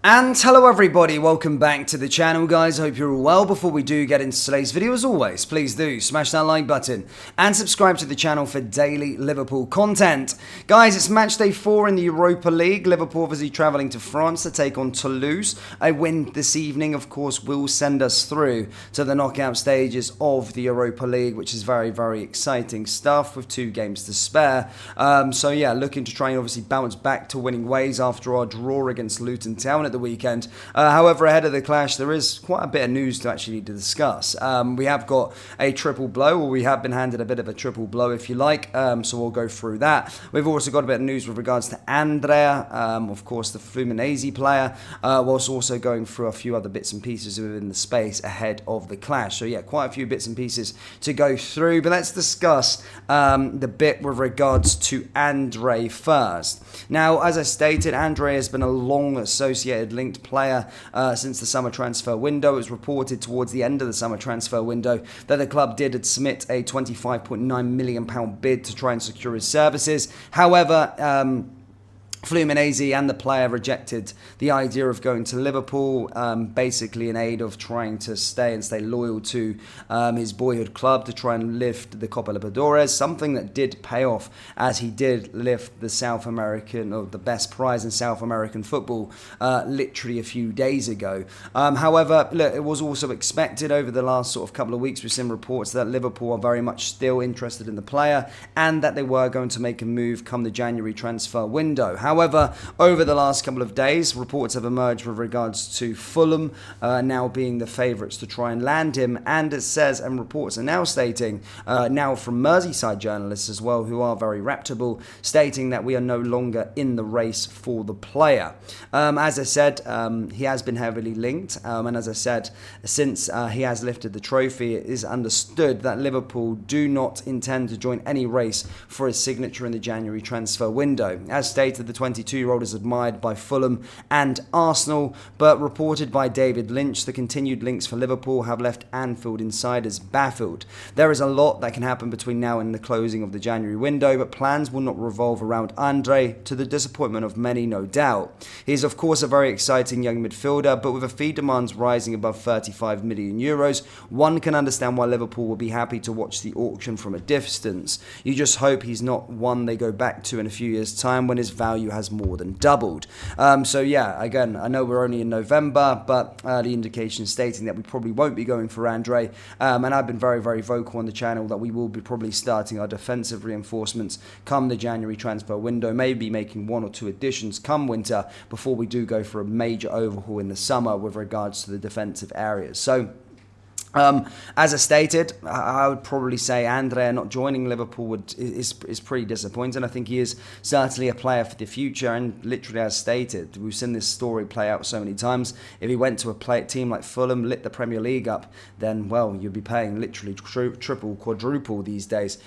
And hello everybody, welcome back to the channel guys, hope you're all well. Before we do get into today's video, as always, please do smash that like button and subscribe to the channel for daily Liverpool content. Guys, it's match day 4 in the Europa League. Liverpool obviously travelling to France to take on Toulouse. A win this evening, of course, will send us through to the knockout stages of the Europa League, which is very, very exciting stuff with 2 games to spare. So yeah, looking to try and obviously bounce back to winning ways after our draw against Luton Town at the weekend. However, ahead of the clash, there is quite a bit of news to actually discuss. We have got a triple blow, or we have been handed a bit of a triple blow, if you like. So we'll go through that. We've also got a bit of news with regards to Andrea, of course, the Fluminense player, whilst also going through a few other bits and pieces within the space ahead of the clash. So yeah, quite a few bits and pieces to go through. But let's discuss the bit with regards to Andre first. Now, as I stated, Andre has been a long associated linked player since the summer transfer window. It was reported towards the end of the summer transfer window that the club did submit a £25.9 million bid to try and secure his services. However, Fluminense and the player rejected the idea of going to Liverpool, basically in aid of trying to stay loyal to his boyhood club to try and lift the Copa Libertadores, something that did pay off as he did lift the South American, or the best prize in South American football, literally a few days ago. However, look, it was also expected over the last sort of couple of weeks. We've seen reports that Liverpool are very much still interested in the player and that they were going to make a move come the January transfer window. However, over the last couple of days, reports have emerged with regards to Fulham now being the favourites to try and land him. And it says, and reports are now stating, now from Merseyside journalists as well, who are very reputable, stating that we are no longer in the race for the player. As I said, he has been heavily linked. And as I said, since he has lifted the trophy, it is understood that Liverpool do not intend to join any race for his signature in the January transfer window. As stated, the 22-year-old is admired by Fulham and Arsenal, but reported by David Lynch, the continued links for Liverpool have left Anfield insiders baffled. There is a lot that can happen between now and the closing of the January window, but plans will not revolve around Andre, to the disappointment of many, no doubt. He is, of course, a very exciting young midfielder, but with a fee demands rising above €35 million, one can understand why Liverpool will be happy to watch the auction from a distance. You just hope he's not one they go back to in a few years' time when his value has more than doubled. So yeah, again, I know we're only in November, but early indications stating that we probably won't be going for Andre. And I've been very, very vocal on the channel that we will be probably starting our defensive reinforcements come the January transfer window, maybe making 1 or 2 additions come winter before we do go for a major overhaul in the summer with regards to the defensive areas. So as I stated, I would probably say Andrea not joining Liverpool is pretty disappointing. I think he is certainly a player for the future, and literally as stated, we've seen this story play out so many times. If he went to a team like Fulham, lit the Premier League up, then, well, you'd be paying literally triple, quadruple these days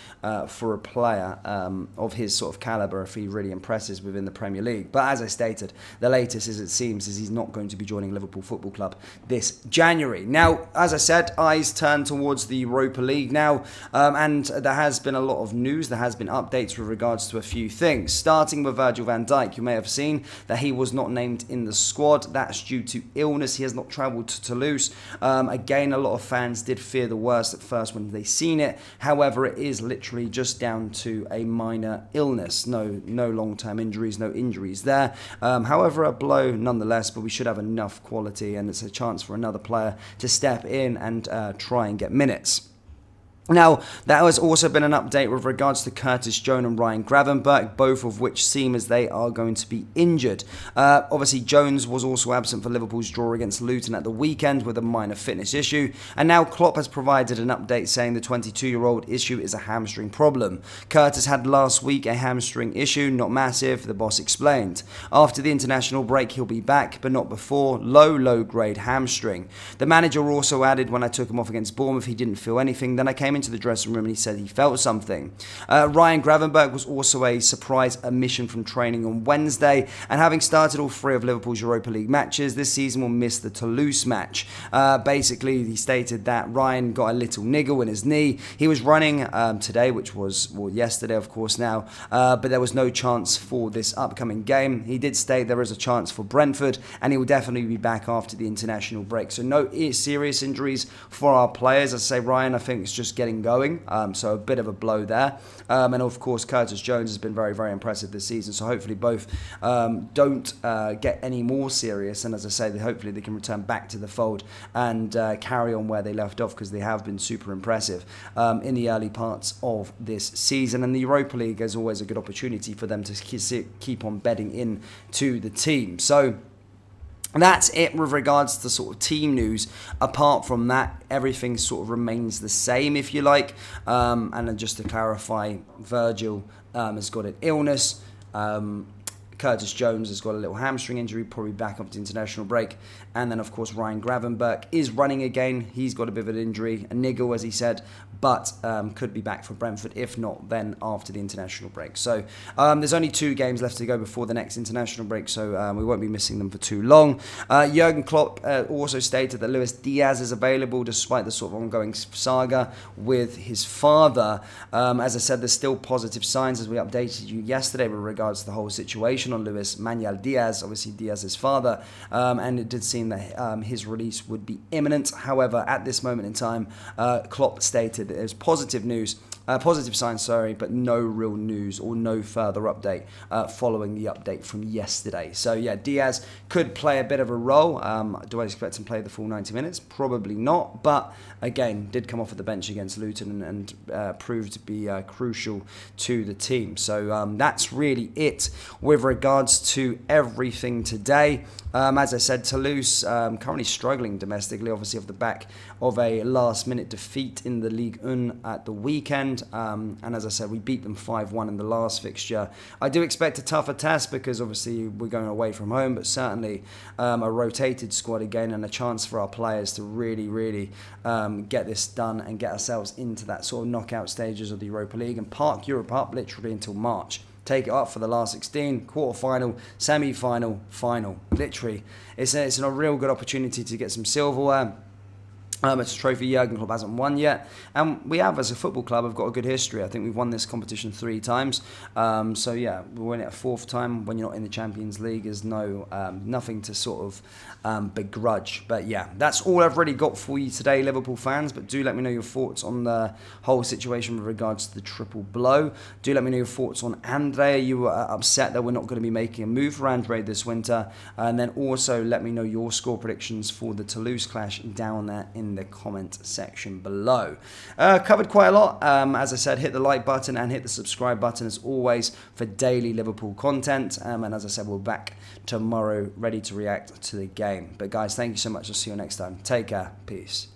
for a player of his sort of calibre if he really impresses within the Premier League. But as I stated, the latest, as it seems, is he's not going to be joining Liverpool Football Club this January. Now, as I said, eyes turn towards the Europa League now, and there has been a lot of news, there has been updates with regards to a few things, starting with Virgil van Dijk. You may have seen that he was not named in the squad. That's due to illness. He has not travelled to Toulouse. Again, a lot of fans did fear the worst at first when they seen it. However, it is literally just down to a minor illness. No long-term injuries, no injuries there. However, a blow nonetheless, but we should have enough quality, and it's a chance for another player to step in and try and get minutes. Now, there has also been an update with regards to Curtis Jones and Ryan Gravenberch, both of which seem as they are going to be injured. Obviously, Jones was also absent for Liverpool's draw against Luton at the weekend with a minor fitness issue, and now Klopp has provided an update saying the 22-year-old issue is a hamstring problem. Curtis had last week a hamstring issue, not massive, the boss explained. After the international break, he'll be back, but not before. Low-grade hamstring. The manager also added, when I took him off against Bournemouth, he didn't feel anything. Then I came into the dressing room and he said he felt something. Ryan Gravenberch was also a surprise omission from training on Wednesday, and having started all 3 of Liverpool's Europa League matches this season will miss the Toulouse match. Basically, he stated that Ryan got a little niggle in his knee. He was running today, which was yesterday, of course, now, but there was no chance for this upcoming game. He did state there is a chance for Brentford, and he will definitely be back after the international break. So no serious injuries for our players. I say Ryan, I think, is just getting going, so a bit of a blow there. And of course, Curtis Jones has been very, very impressive this season. So hopefully both don't get any more serious. And as I say, hopefully they can return back to the fold and carry on where they left off, because they have been super impressive in the early parts of this season. And the Europa League is always a good opportunity for them to keep on bedding in to the team. So that's it with regards to sort of team news. Apart from that, everything sort of remains the same, if you like. And then just to clarify, Virgil has got an illness. Curtis Jones has got a little hamstring injury, probably back up to international break. And then, of course, Ryan Gravenberch is running again. He's got a bit of an injury, a niggle, as he said, but could be back for Brentford. If not, then after the international break. So there's only 2 games left to go before the next international break, so we won't be missing them for too long. Jurgen Klopp also stated that Luis Diaz is available despite the sort of ongoing saga with his father. As I said, there's still positive signs, as we updated you yesterday with regards to the whole situation on Luis Manuel Diaz, obviously Diaz's father, and it did seem that his release would be imminent. However, at this moment in time, Klopp stated that there's positive signs, but no real news or no further update following the update from yesterday. So yeah, Diaz could play a bit of a role. Do I expect him to play the full 90 minutes? Probably not, but again, did come off at the bench against Luton and proved to be crucial to the team. So that's really it with regards to everything today. As I said, Toulouse currently struggling domestically, obviously off the back of a last-minute defeat in the Ligue 1 at the weekend. And as I said, we beat them 5-1 in the last fixture. I do expect a tougher task because obviously we're going away from home, but certainly a rotated squad again and a chance for our players to really, really get this done and get ourselves into that sort of knockout stages of the Europa League and park Europe up literally until March. Take it up for the last 16, quarter-final, semi-final, final. Literally, it's a real good opportunity to get some silverware. It's a trophy Jurgen Klopp hasn't won yet, and we have, as a football club, have got a good history. I think we've won this competition 3 times. So yeah, we win it a 4th time. When you're not in the Champions League, is nothing to sort of begrudge. But yeah, that's all I've really got for you today, Liverpool fans. But do let me know your thoughts on the whole situation with regards to the triple blow. Do let me know your thoughts on Andre. You were upset that we're not going to be making a move for Andre this winter, and then also let me know your score predictions for the Toulouse clash down there in the comment section below. Covered quite a lot. As I said, hit the like button and hit the subscribe button as always for daily Liverpool content. And as I said, we're back tomorrow ready to react to the game. But guys, thank you so much. I'll see you next time. Take care. Peace.